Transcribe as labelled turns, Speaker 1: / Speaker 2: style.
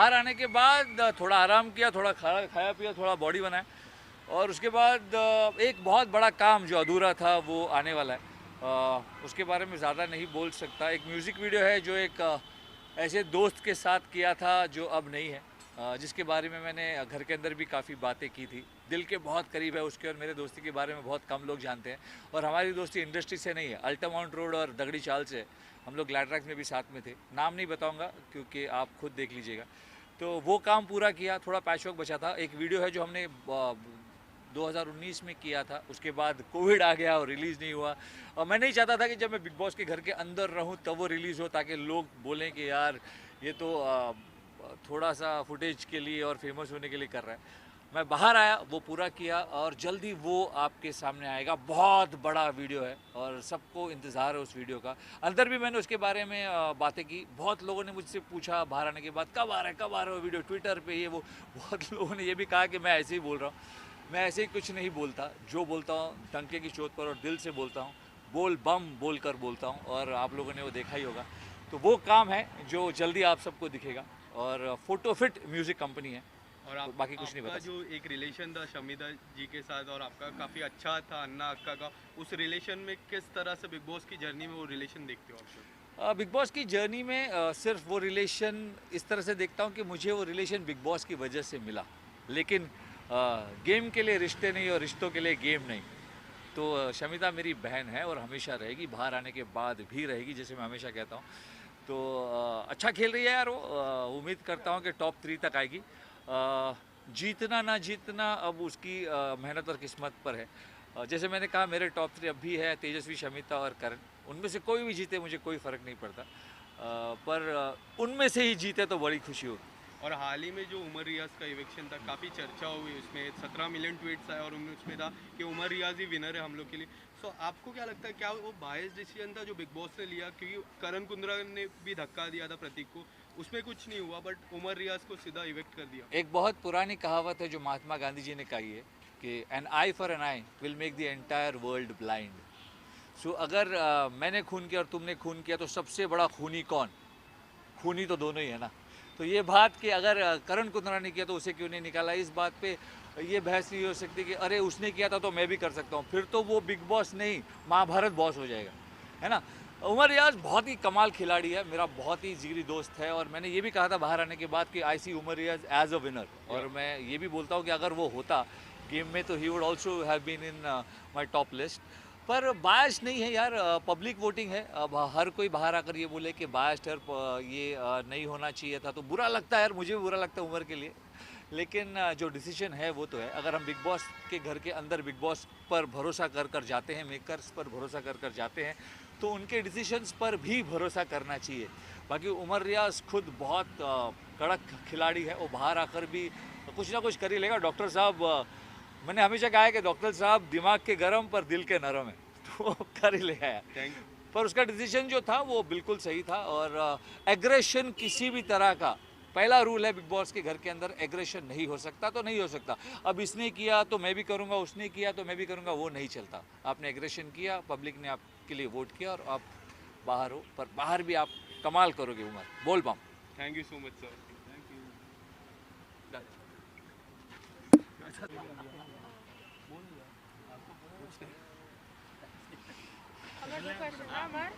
Speaker 1: बाहर आने के बाद थोड़ा आराम किया, थोड़ा खाया पिया, थोड़ा बॉडी बनाया और उसके बाद एक बहुत बड़ा काम जो अधूरा था वो आने वाला है। उसके बारे में ज़्यादा नहीं बोल सकता। एक म्यूज़िक वीडियो है जो एक ऐसे दोस्त के साथ किया था जो अब नहीं है, जिसके बारे में मैंने घर के अंदर भी काफ़ी बातें की थी। दिल के बहुत करीब है उसके और मेरे दोस्ती के बारे में बहुत कम लोग जानते हैं और हमारी दोस्ती इंडस्ट्री से नहीं है, अल्टामाउंट रोड और दगड़ी चाल से। हम लोग ग्लैडरैक्स में भी साथ में थे, नाम नहीं बताऊंगा क्योंकि आप खुद देख लीजिएगा। तो वो काम पूरा किया, थोड़ा पैच वर्क बचा था। एक वीडियो है जो हमने 2019 में किया था, उसके बाद कोविड आ गया और रिलीज़ नहीं हुआ। और मैं नहीं चाहता था कि जब मैं बिग बॉस के घर के अंदर रहूं तब वो रिलीज़ हो, ताकि लोग बोलें कि यार ये तो थोड़ा सा फुटेज के लिए और फेमस होने के लिए कर रहा है। मैं बाहर आया, वो पूरा किया और जल्दी वो आपके सामने आएगा। बहुत बड़ा वीडियो है और सबको इंतज़ार है उस वीडियो का। अंदर भी मैंने उसके बारे में बातें की। बहुत लोगों ने मुझसे पूछा बाहर आने के बाद कब आ रहा है, कब आ रहा है वो वीडियो, ट्विटर पे ये वो। बहुत लोगों ने ये भी कहा कि मैं ऐसे ही बोल रहा हूँ। मैं ऐसे ही कुछ नहीं बोलता, जो बोलता हूँ डंके की चोट पर और दिल से बोलता हूँ। बोल बम बोल कर बोलता हूँ और आप लोगों ने वो देखा ही होगा। तो वो काम है जो जल्दी आप सबको दिखेगा और फोटो फिट म्यूज़िक कंपनी है।
Speaker 2: और
Speaker 1: तो
Speaker 2: आप
Speaker 1: बाकी कुछ नहीं
Speaker 2: आपका
Speaker 1: बता
Speaker 2: जो
Speaker 1: सकता।
Speaker 2: एक रिलेशन था शमीदा जी के साथ और आपका काफ़ी अच्छा था अन्ना अक्का का, उस रिलेशन में किस तरह से बिग बॉस की जर्नी में वो रिलेशन देखते हो आप सब?
Speaker 1: बिग बॉस की जर्नी में सिर्फ वो रिलेशन इस तरह से देखता हूँ कि मुझे वो रिलेशन बिग बॉस की वजह से मिला, लेकिन गेम के लिए रिश्ते नहीं और रिश्तों के लिए गेम नहीं। तो शमिता मेरी बहन है और हमेशा रहेगी, बाहर आने के बाद भी रहेगी, जैसे मैं हमेशा कहता हूँ। तो अच्छा खेल रही है यार वो। उम्मीद करता हूँ कि टॉप 3 तक आएगी। जीतना ना जीतना अब उसकी मेहनत और किस्मत पर है। जैसे मैंने कहा मेरे टॉप 3 अब भी है तेजस्वी, शमिता और करण। उनमें से कोई भी जीते मुझे कोई फ़र्क नहीं पड़ता, पर उनमें से ही जीते तो बड़ी खुशी होगी।
Speaker 2: और हाल ही में जो उमर रियाज का इवेक्शन था, काफ़ी चर्चा हुई उसमें, 17 मिलियन ट्वीट्स आए और उनमें उसमें था कि उमर रियाज ही विनर है हम लोग के लिए। सो आपको क्या लगता है, क्या वो बायस डिसीजन था जो बिग बॉस ने लिया? क्योंकि करण कुंद्रा ने भी धक्का दिया था प्रतीक को, उसमें कुछ नहीं हुआ बट उमर रियाज को सीधा इवेक्ट कर दिया।
Speaker 1: एक बहुत पुरानी कहावत है जो महात्मा गांधी जी ने कही है कि an eye for an eye will make the entire world blind. So अगर मैंने खून किया और तुमने खून किया तो सबसे बड़ा खूनी कौन? खूनी तो दोनों ही है ना। तो ये बात कि अगर करण कुंद्रा ने किया तो उसे क्यों नहीं निकाला, इस बात पे ये बहस नहीं हो सकती कि अरे उसने किया था तो मैं भी कर सकता हूँ। फिर तो वो बिग बॉस नहीं, महाभारत बॉस हो जाएगा, है ना। उमर रियाज बहुत ही कमाल खिलाड़ी है, मेरा बहुत ही जिगरी दोस्त है और मैंने ये भी कहा था बाहर आने के बाद कि आई सी उमर रियाज एज अ विनर। और मैं ये भी बोलता हूँ कि अगर वो होता गेम में तो ही would also have been in my top list. पर बायस नहीं है यार, पब्लिक वोटिंग है। अब हर कोई बाहर आकर ये बोले कि बायस्ड है, ये नहीं होना चाहिए था, तो बुरा लगता है यार, मुझे भी बुरा लगता है उम्र के लिए। लेकिन जो डिसीजन है वो तो है। अगर हम बिग बॉस के घर के अंदर बिग बॉस पर भरोसा कर कर जाते हैं, मेकर्स पर भरोसा कर कर जाते हैं, तो उनके डिसीजंस पर भी भरोसा करना चाहिए। बाकी उमर रियाज खुद बहुत कड़क खिलाड़ी है, वो बाहर आकर भी कुछ ना कुछ कर ही लेगा। डॉक्टर साहब, मैंने हमेशा कहा है कि डॉक्टर साहब दिमाग के गरम पर दिल के नरम है, तो वो कर ही लेगा यार।
Speaker 2: थैंक
Speaker 1: पर उसका डिसीजन जो था वो बिल्कुल सही था। और एग्रेशन किसी भी तरह का, पहला रूल है बिग बॉस के घर के अंदर, एग्रेशन नहीं हो सकता तो नहीं हो सकता। अब इसने किया तो मैं भी करूंगा, उसने किया तो मैं भी करूंगा, वो नहीं चलता। आपने एग्रेशन किया, पब्लिक ने आपके लिए वोट किया और आप बाहर हो, पर बाहर भी आप कमाल करोगे उमर, बोल बम।
Speaker 2: Thank you so much sir. Thank
Speaker 3: আমার তো question আমার